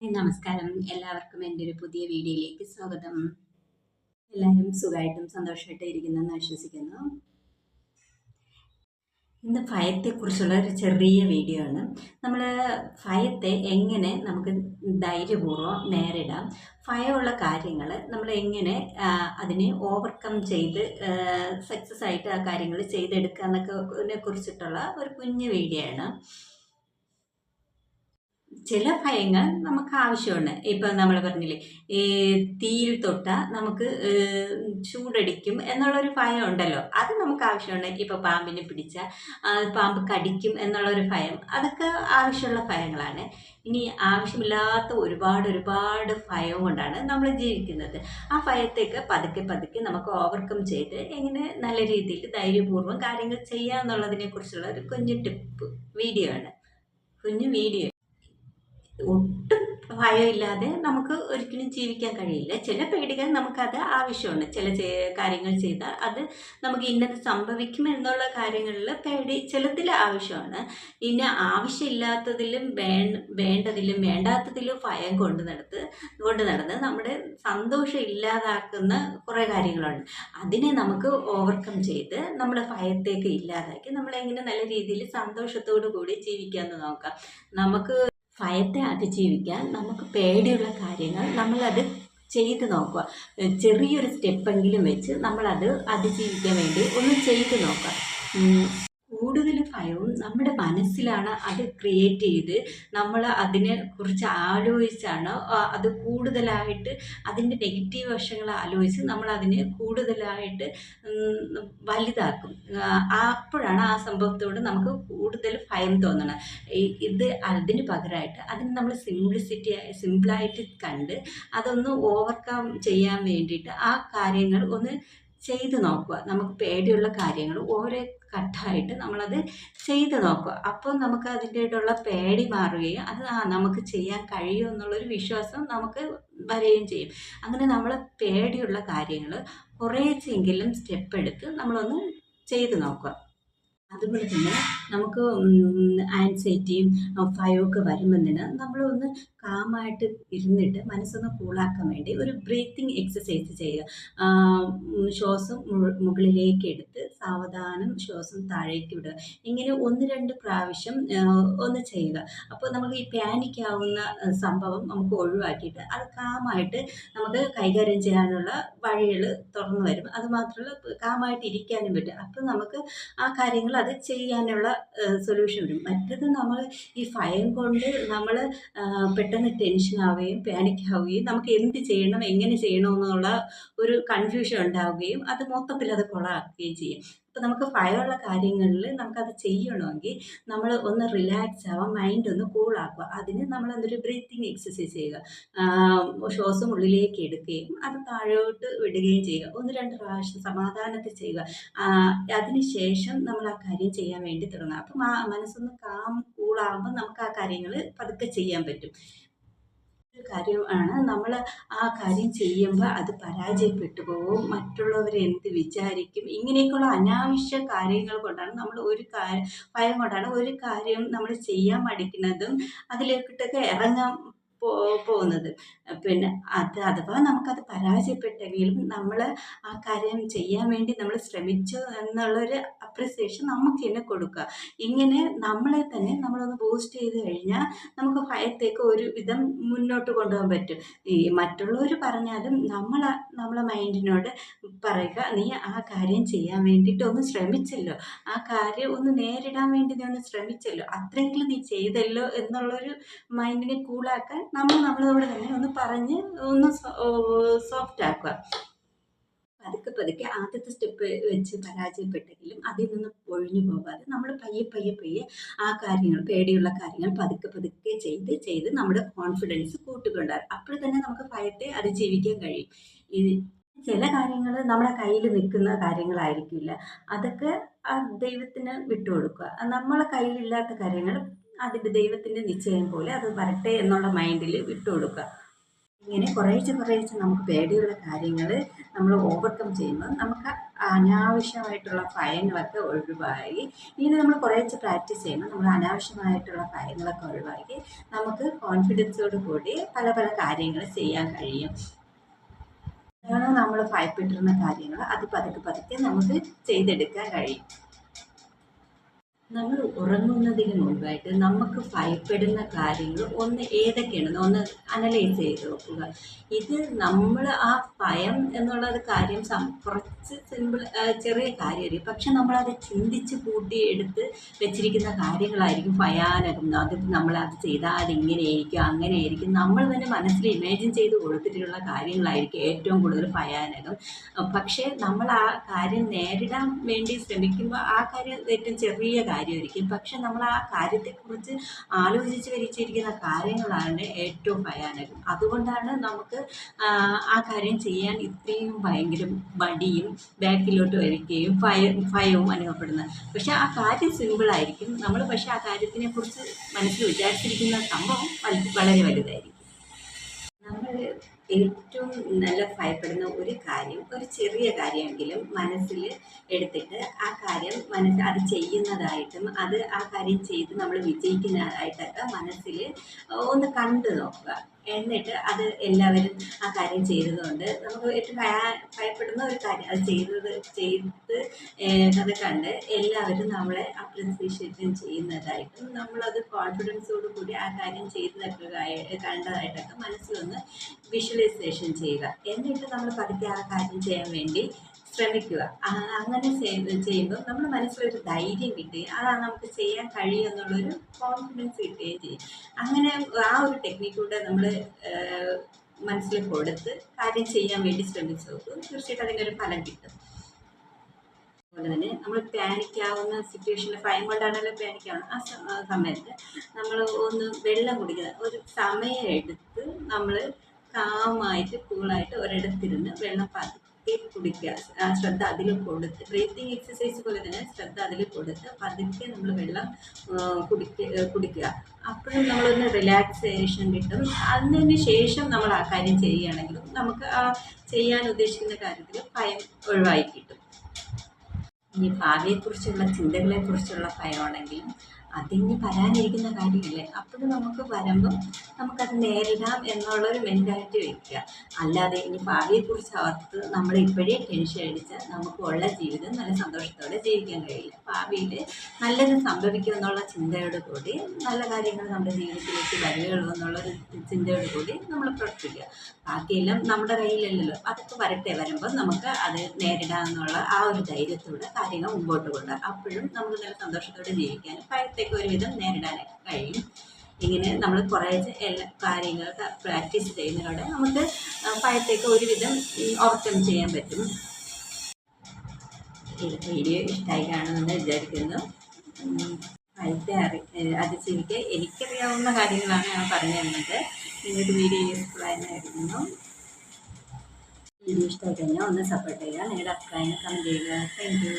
നമസ്കാരം. എല്ലാവർക്കും എൻ്റെ ഒരു പുതിയ വീഡിയോയിലേക്ക് സ്വാഗതം. എല്ലാവരും സുഖമായിട്ടും സന്തോഷമായിട്ടും ഇരിക്കുന്നെന്ന് വിശ്വസിക്കുന്നു. ഇന്ന് ഭയത്തെക്കുറിച്ചുള്ള ഒരു ചെറിയ വീഡിയോ ആണ്. നമ്മൾ ഭയത്തെ എങ്ങനെ നമുക്ക് ധൈര്യപൂർവ്വം നേരിടാം, ഭയമുള്ള കാര്യങ്ങൾ നമ്മൾ എങ്ങനെ അതിനെ ഓവർകം ചെയ്ത് സക്സസ് ആയിട്ട് ആ കാര്യങ്ങൾ ചെയ്തെടുക്കുക എന്നൊക്കെ കുറിച്ചിട്ടുള്ള ഒരു കുഞ്ഞു വീഡിയോ ആണ്. ചില ഭയങ്ങൾ നമുക്ക് ആവശ്യമുണ്ട്. ഇപ്പം നമ്മൾ പറഞ്ഞില്ലേ, ഈ തീയിൽ തൊട്ടാൽ നമുക്ക് ചൂടടിക്കും എന്നുള്ളൊരു ഭയം ഉണ്ടല്ലോ, അത് നമുക്ക് ആവശ്യമുണ്ട്. ഇപ്പോൾ പാമ്പിനെ പിടിച്ചാൽ പാമ്പ് കടിക്കും എന്നുള്ളൊരു ഭയം, അതൊക്കെ ആവശ്യമുള്ള ഭയങ്ങളാണ്. ഇനി ആവശ്യമില്ലാത്ത ഒരുപാട് ഭയം കൊണ്ടാണ് നമ്മൾ ജീവിക്കുന്നത്. ആ ഭയത്തേക്ക് പതുക്കെ പതുക്കെ നമുക്ക് ഓവർകം ചെയ്ത് എങ്ങനെ നല്ല രീതിയിൽ ധൈര്യപൂർവ്വം കാര്യങ്ങൾ ചെയ്യാമെന്നുള്ളതിനെ കുറിച്ചുള്ള ഒരു കുഞ്ഞു ടിപ്പ് വീഡിയോ ആണ്. കുഞ്ഞു വീഡിയോ. ഒട്ടും ഭയമില്ലാതെ നമുക്ക് ഒരിക്കലും ജീവിക്കാൻ കഴിയില്ല. ചില പേടികൾ നമുക്കത് ആവശ്യമുണ്ട്. ചില കാര്യങ്ങൾ ചെയ്താൽ അത് നമുക്ക് ഇന്നത് സംഭവിക്കും എന്നുള്ള കാര്യങ്ങളിൽ പേടി ചിലതിൽ ആവശ്യമാണ്. ഇനി ആവശ്യമില്ലാത്തതിലും വേണ്ടതിലും വേണ്ടാത്തതിലും ഭയം കൊണ്ട് നടന്ന് നമ്മുടെ സന്തോഷം ഇല്ലാതാക്കുന്ന കുറേ കാര്യങ്ങളുണ്ട്. അതിനെ നമുക്ക് ഓവർകം ചെയ്ത് നമ്മുടെ ഭയത്തേക്ക് ഇല്ലാതാക്കി നമ്മളെങ്ങനെ നല്ല രീതിയിൽ സന്തോഷത്തോടു കൂടി ജീവിക്കാമെന്ന് നോക്കാം. നമുക്ക് ഭയത്തെ അതിജീവിക്കാൻ നമുക്ക് പേടിയുള്ള കാര്യങ്ങൾ നമ്മളത് ചെയ്ത് നോക്കുക. ചെറിയൊരു സ്റ്റെപ്പെങ്കിലും വെച്ച് നമ്മളത് അതിജീവിക്കാൻ വേണ്ടി ഒന്ന് ചെയ്ത് നോക്കുക. കൂടുതൽ ഭയവും നമ്മുടെ മനസ്സിലാണ് അത് ക്രിയേറ്റ് ചെയ്ത് നമ്മൾ അതിനെക്കുറിച്ച് ആലോചിച്ചാണ് അത് കൂടുതലായിട്ട് അതിൻ്റെ നെഗറ്റീവ് വശങ്ങൾ ആലോചിച്ച് നമ്മൾ അതിനെ കൂടുതലായിട്ട് വലുതാക്കും. അപ്പോഴാണ് ആ സംഭവത്തോട് നമുക്ക് കൂടുതൽ ഭയം തോന്നണം. ഇത് അതിന് പകരമായിട്ട് അതിന് നമ്മൾ സിമ്പിളായിട്ട് കണ്ട് അതൊന്ന് ഓവർകം ചെയ്യാൻ വേണ്ടിയിട്ട് ആ കാര്യങ്ങൾ ഒന്ന് ചെയ്ത് നോക്കുക. നമുക്ക് പേടിയുള്ള കാര്യങ്ങൾ ഓരോ ഘട്ടമായിട്ട് നമ്മളത് ചെയ്ത് നോക്കുക. അപ്പോൾ നമുക്ക് അതിൻ്റെതായിട്ടുള്ള പേടി മാറുകയും അത് നമുക്ക് ചെയ്യാൻ കഴിയും എന്നുള്ളൊരു വിശ്വാസം നമുക്ക് വരികയും ചെയ്യും. അങ്ങനെ നമ്മൾ പേടിയുള്ള കാര്യങ്ങൾ കുറേച്ചെങ്കിലും സ്റ്റെപ്പ് എടുത്ത് നമ്മളൊന്ന് ചെയ്ത് നോക്കുക. അതുപോലെ തന്നെ നമുക്ക് ആൻസൈറ്റിയും ഭയമൊക്കെ വരുമ്പോൾ തന്നെ നമ്മളൊന്ന് കാമായിട്ട് ഇരുന്നിട്ട് മനസ്സൊന്ന് കൂളാക്കാൻ വേണ്ടി ഒരു ബ്രീത്തിങ് എക്സസൈസ് ചെയ്യുക. ശ്വാസം മുകളിലേക്ക് എടുത്ത് സാവധാനം ശ്വാസം താഴേക്ക് വിടുക. ഇങ്ങനെ 1-2 പ്രാവശ്യം ഒന്ന് ചെയ്യുക. അപ്പോൾ നമുക്ക് ഈ പാനിക് ആവുന്ന സംഭവം നമുക്ക് ഒഴിവാക്കിയിട്ട് അത് കാമായിട്ട് നമുക്ക് കൈകാര്യം ചെയ്യാനുള്ള വഴികൾ തുറന്നു വരും. അതുമാത്രമല്ല കാമായിട്ട് ഇരിക്കാനും പറ്റും. അപ്പോൾ നമുക്ക് ആ കാര്യങ്ങൾ അത് ചെയ്യാനുള്ള സൊല്യൂഷൻ വരും. മറ്റത് നമ്മൾ ഈ ഭയം കൊണ്ട് നമ്മൾ പെട്ടെന്ന് ടെൻഷൻ ആവുകയും പാനിക് ആവുകയും നമുക്ക് എന്ത് ചെയ്യണം എങ്ങനെ ചെയ്യണമെന്നുള്ള ഒരു കൺഫ്യൂഷൻ ഉണ്ടാവുകയും അത് മൊത്തത്തിൽ അത് കൊളാക്കുകയും ചെയ്യും. അപ്പോൾ നമുക്ക് ഭയമുള്ള കാര്യങ്ങളിൽ നമുക്കത് ചെയ്യണമെങ്കിൽ നമ്മൾ ഒന്ന് റിലാക്സ് ആവാം, മൈൻഡ് ഒന്ന് കൂളാക്കുക. അതിന് നമ്മൾ എന്തൊരു ബ്രീത്തിങ് എക്സസൈസ് ചെയ്യുക. ശ്വാസം ഉള്ളിലേക്ക് എടുക്കുകയും അത് താഴോട്ട് വിടുകയും ചെയ്യുക. 1-2 പ്രാവശ്യം സമാധാനത്തിൽ ചെയ്യുക. അതിനുശേഷം നമ്മൾ ആ കാര്യം ചെയ്യാൻ വേണ്ടി തുടങ്ങുക. അപ്പം ആ മനസ്സൊന്ന് കൂളാകുമ്പോൾ നമുക്ക് ആ കാര്യങ്ങൾ പതുക്കെ ചെയ്യാൻ പറ്റും. ഒരു കാര്യമാണ്, നമ്മൾ ആ കാര്യം ചെയ്യുമ്പോൾ അത് പരാജയപ്പെട്ടു പോകും, മറ്റുള്ളവരെ എന്ത് വിചാരിക്കും, ഇങ്ങനെയൊക്കെയുള്ള അനാവശ്യ കാര്യങ്ങൾ കൊണ്ടാണ് നമ്മൾ ഭയം കൊണ്ടാണ് ഒരു കാര്യം നമ്മൾ ചെയ്യാൻ മടിക്കുന്നതും അതിലേക്കിട്ടൊക്കെ ഇറങ്ങാൻ പോകുന്നത്. പിന്നെ അഥവാ നമുക്കത് പരാജയപ്പെട്ടെങ്കിലും നമ്മൾ ആ കാര്യം ചെയ്യാൻ വേണ്ടി നമ്മൾ ശ്രമിച്ചു എന്നുള്ളൊരു അപ്രിസിയേഷൻ നമുക്ക് തന്നെ കൊടുക്കുക. ഇങ്ങനെ നമ്മളെ തന്നെ നമ്മളൊന്ന് ബൂസ്റ്റ് ചെയ്ത് കഴിഞ്ഞാൽ നമുക്ക് ഭയത്തേക്ക് ഒരു വിധം മുന്നോട്ട് കൊണ്ടുപോകാൻ പറ്റും. ഈ മറ്റുള്ളവർ പറഞ്ഞാലും നമ്മളെ മൈൻഡിനോട് പറയുക, നീ ആ കാര്യം ചെയ്യാൻ വേണ്ടിയിട്ട് ഒന്ന് ശ്രമിച്ചല്ലോ, ആ കാര്യം ഒന്ന് നേരിടാൻ വേണ്ടി നീ ഒന്ന് ശ്രമിച്ചല്ലോ, അത്രയെങ്കിലും നീ ചെയ്തല്ലോ എന്നുള്ളൊരു മൈൻഡിനെ കൂളാക്കാൻ നമ്മളോട് തന്നെ ഒന്ന് പറഞ്ഞ് ഒന്ന് സോഫ്റ്റ് ആക്കുക. പതുക്കെ ആദ്യത്തെ സ്റ്റെപ്പ് വെച്ച് പരാജയപ്പെട്ടെങ്കിലും അതിൽ നിന്ന് ഒഴിഞ്ഞു പോകാതെ നമ്മൾ പയ്യെ ആ കാര്യങ്ങൾ, പേടിയുള്ള കാര്യങ്ങൾ പതുക്കെ ചെയ്ത് നമ്മുടെ കോൺഫിഡൻസ് കൂട്ടിക്കൊണ്ടുവരാം. അപ്പോൾ തന്നെ നമുക്ക് ഭയത്തെ അതിജീവിക്കാൻ കഴിയും. ചില കാര്യങ്ങൾ നമ്മുടെ കയ്യിൽ നിൽക്കുന്ന കാര്യങ്ങളായിരിക്കില്ല, അതൊക്കെ ദൈവത്തിന് വിട്ടുകൊടുക്കുക. നമ്മളെ കയ്യിലില്ലാത്ത കാര്യങ്ങൾ അതിൻ്റെ ദൈവത്തിൻ്റെ നിശ്ചയം പോലെ അത് വരട്ടെ എന്നുള്ള മൈൻഡിൽ വിട്ടുകൊടുക്കുക. ഇങ്ങനെ കുറേശ്ശെ നമുക്ക് പേടിയുള്ള കാര്യങ്ങൾ നമ്മൾ ഓവർകം ചെയ്യുമ്പോൾ നമുക്ക് അനാവശ്യമായിട്ടുള്ള ഭയങ്ങളൊക്കെ ഒഴിവായി. ഇങ്ങനെ നമ്മൾ കുറേശ്ശെ പ്രാക്ടീസ് ചെയ്യുമ്പോൾ നമ്മൾ അനാവശ്യമായിട്ടുള്ള ഭയങ്ങളൊക്കെ ഒഴിവാക്കി നമുക്ക് കോൺഫിഡൻസോട് കൂടി പല പല കാര്യങ്ങൾ ചെയ്യാൻ കഴിയും. അതാണ് നമ്മൾ ഭയപ്പെട്ടിരുന്ന കാര്യങ്ങൾ അത് പതുക്കെ പതുക്കെ നമുക്ക് ചെയ്തെടുക്കാൻ കഴിയും. നമ്മൾ ഉറങ്ങുന്നതിന് മുൻപായിട്ട് നമുക്ക് ഭയപ്പെടുന്ന കാര്യങ്ങൾ ഏതൊക്കെയാണെന്ന് ഒന്ന് അനലൈസ് ചെയ്ത് നോക്കുക. ഇത് നമ്മൾ ആ ഭയം എന്നുള്ളത് കാര്യം കുറച്ച് സിമ്പിൾ ചെറിയ കാര്യമായിരിക്കും. പക്ഷെ നമ്മളത് ചിന്തിച്ച് കൂട്ടിയെടുത്ത് വെച്ചിരിക്കുന്ന കാര്യങ്ങളായിരിക്കും ഭയാനകം. അത് നമ്മളത് ചെയ്താൽ ഇങ്ങനെയായിരിക്കും അങ്ങനെയായിരിക്കും നമ്മൾ തന്നെ മനസ്സിൽ ഇമാജിൻ ചെയ്ത് കൊടുത്തിട്ടുള്ള കാര്യങ്ങളായിരിക്കും ഏറ്റവും കൂടുതൽ ഭയാനകം. പക്ഷേ നമ്മൾ ആ കാര്യം നേരിടാൻ വേണ്ടി ശ്രമിക്കുമ്പോൾ ആ കാര്യം ഏറ്റവും ചെറിയ കാര്യമായിരിക്കും. പക്ഷെ നമ്മൾ ആ കാര്യത്തെക്കുറിച്ച് ആലോചിച്ച് വരിച്ചിരിക്കുന്ന കാര്യങ്ങളാണ് ഏറ്റവും ഭയാനകം. അതുകൊണ്ടാണ് നമുക്ക് ആ കാര്യം ചെയ്യാൻ ഇത്രയും ഭയങ്കര മടിയും ബാക്കിലോട്ട് വരികയും ഭയവും അനുഭവപ്പെടുന്നത്. പക്ഷെ ആ കാര്യം സിമ്പിളായിരിക്കും. നമ്മൾ പക്ഷെ ആ കാര്യത്തിനെ കുറിച്ച് മനസ്സിൽ വിചാരിച്ചിരിക്കുന്ന സംഭവം വളരെ വലുതായിരിക്കും. നമ്മൾ ഏറ്റവും നല്ല ഭയപ്പെടുന്ന ഒരു കാര്യം ഒരു ചെറിയ കാര്യമെങ്കിലും മനസ്സിൽ എടുത്തിട്ട് ആ കാര്യം അത് ചെയ്യുന്നതായിട്ടും ആ കാര്യം ചെയ്ത് നമ്മൾ വിജയിക്കുന്നതായിട്ടൊക്കെ മനസ്സിൽ ഒന്ന് കണ്ടു നോക്കുക. എന്നിട്ട് അത് എല്ലാവരും ആ കാര്യം ചെയ്തതുകൊണ്ട് നമുക്ക് ഏറ്റവും ഭയപ്പെടുന്ന ഒരു കാര്യം അത് ചെയ്ത് അത് കണ്ട് എല്ലാവരും നമ്മളെ അപ്രിസിയേഷൻ ചെയ്യുന്നതായിട്ടും നമ്മളത് കോൺഫിഡൻസോടു കൂടി ആ കാര്യം ചെയ്തതൊക്കെ കണ്ടതായിട്ടൊക്കെ മനസ്സിലൊന്ന് വിഷ്വലൈസേഷൻ ചെയ്യുക. എന്നിട്ട് നമ്മൾ പതുക്കെ ആ കാര്യം ചെയ്യാൻ വേണ്ടി ശ്രമിക്കുക. അങ്ങനെ ചെയ്യുമ്പോൾ നമ്മുടെ മനസ്സിലൊരു ധൈര്യം കിട്ടുകയും നമുക്ക് ചെയ്യാൻ കഴിയും എന്നുള്ളൊരു കോൺഫിഡൻസ് കിട്ടുകയും ചെയ്യും. അങ്ങനെ ആ ഒരു ടെക്നിക്കൂടെ നമ്മൾ മനസ്സിൽ കൊടുത്ത് കാര്യം ചെയ്യാൻ വേണ്ടി ശ്രമിച്ചു നോക്കും. തീർച്ചയായിട്ടും അതിനൊരു ഫലം കിട്ടും. അതുപോലെ തന്നെ നമ്മൾ പാനിക്കാവുന്ന സിറ്റുവേഷനിൽ ഭയം കൊണ്ടാണല്ലോ പാനിക്കാവുന്നത്. ആ സമയത്ത് നമ്മൾ ഒന്ന് വെള്ളം കുടിക്കുക. ഒരു സമയം എടുത്ത് നമ്മൾ കാമായിട്ട് കൂളായിട്ട് ഒരിടത്തിരുന്ന് വെള്ളം പതുക്കെ കുടിക്കുക. ശ്രദ്ധ അതിൽ കൊടുത്ത് ബ്രീത്തിങ് എക്സസൈസ് പോലെ തന്നെ ശ്രദ്ധ അതിൽ കൊടുത്ത് പതുക്കെ നമ്മൾ വെള്ളം കുടിക്കുക. അപ്പോഴും നമ്മളൊന്ന് റിലാക്സേഷൻ കിട്ടും. അതിന് ശേഷം നമ്മൾ ആ കാര്യം ചെയ്യുകയാണെങ്കിലും നമുക്ക് ആ ചെയ്യാൻ ഉദ്ദേശിക്കുന്ന കാര്യത്തിൽ ഭയം ഒഴിവായി കിട്ടും. ഇനി ഭാവിയെക്കുറിച്ചുള്ള ചിന്തകളെക്കുറിച്ചുള്ള ഭയമാണെങ്കിലും അതിന് വരാനിരിക്കുന്ന കാര്യമില്ലേ, അപ്പോഴും നമുക്ക് വരുമ്പം നമുക്കത് നേരിടാം എന്നുള്ളൊരു മെൻറ്റാലിറ്റി വയ്ക്കുക. അല്ലാതെ ഇനി ഭാവിയെക്കുറിച്ച് ഓർത്ത് നമ്മൾ ഇപ്പോഴേ ടെൻഷൻ അടിച്ചാൽ നമുക്ക് ഉള്ള ജീവിതം നല്ല സന്തോഷത്തോടെ ജീവിക്കാൻ കഴിയില്ല. ഭാവിയിൽ നല്ലത് സംഭവിക്കും എന്നുള്ള ചിന്തയോട് കൂടി നല്ല കാര്യങ്ങൾ നമ്മുടെ ജീവിതത്തിലേക്ക് വരികയുള്ളൂ എന്നുള്ളൊരു ചിന്തയോട് കൂടി നമ്മൾ പ്രവർത്തിക്കുക. ബാക്കിയെല്ലാം നമ്മുടെ കയ്യിലല്ലല്ലോ. അതൊക്കെ വരുമ്പോൾ നമുക്ക് അത് നേരിടാമെന്നുള്ള ആ ഒരു ധൈര്യത്തോടെ കാര്യങ്ങൾ മുമ്പോട്ട് കൊണ്ടുപോകാം. അപ്പോഴും നമുക്ക് നല്ല സന്തോഷത്തോടെ ജീവിക്കാനും ഭയത്തേക്ക് ഒരുവിധം നേരിടാനൊക്കെ കഴിയും. ഇങ്ങനെ നമ്മൾ കുറേ എല്ലാ കാര്യങ്ങൾ പ്രാക്ടീസ് ചെയ്യുന്നതിലൂടെ നമുക്ക് ഭയത്തേക്ക് ഒരുവിധം ഓവർകം ചെയ്യാൻ പറ്റും. ഈ വീഡിയോ ഇഷ്ടമായി കാണുമെന്ന് വിചാരിക്കുന്നു. ഭയത്തെ അതിജീവിക്കാൻ എനിക്കറിയാവുന്ന കാര്യങ്ങളാണ് ഞാൻ പറഞ്ഞു തരുന്നത്. നിങ്ങൾക്ക് വീഡിയോ യൂസ്ഫുൾ ആയിരുന്നു. വീഡിയോ ഇഷ്ടമായി കഴിഞ്ഞാൽ ഒന്ന് സപ്പോർട്ട് ചെയ്യുക. നിങ്ങളുടെ അഭിപ്രായങ്ങൾ കമൻറ്റ് ചെയ്യുക. Thank you.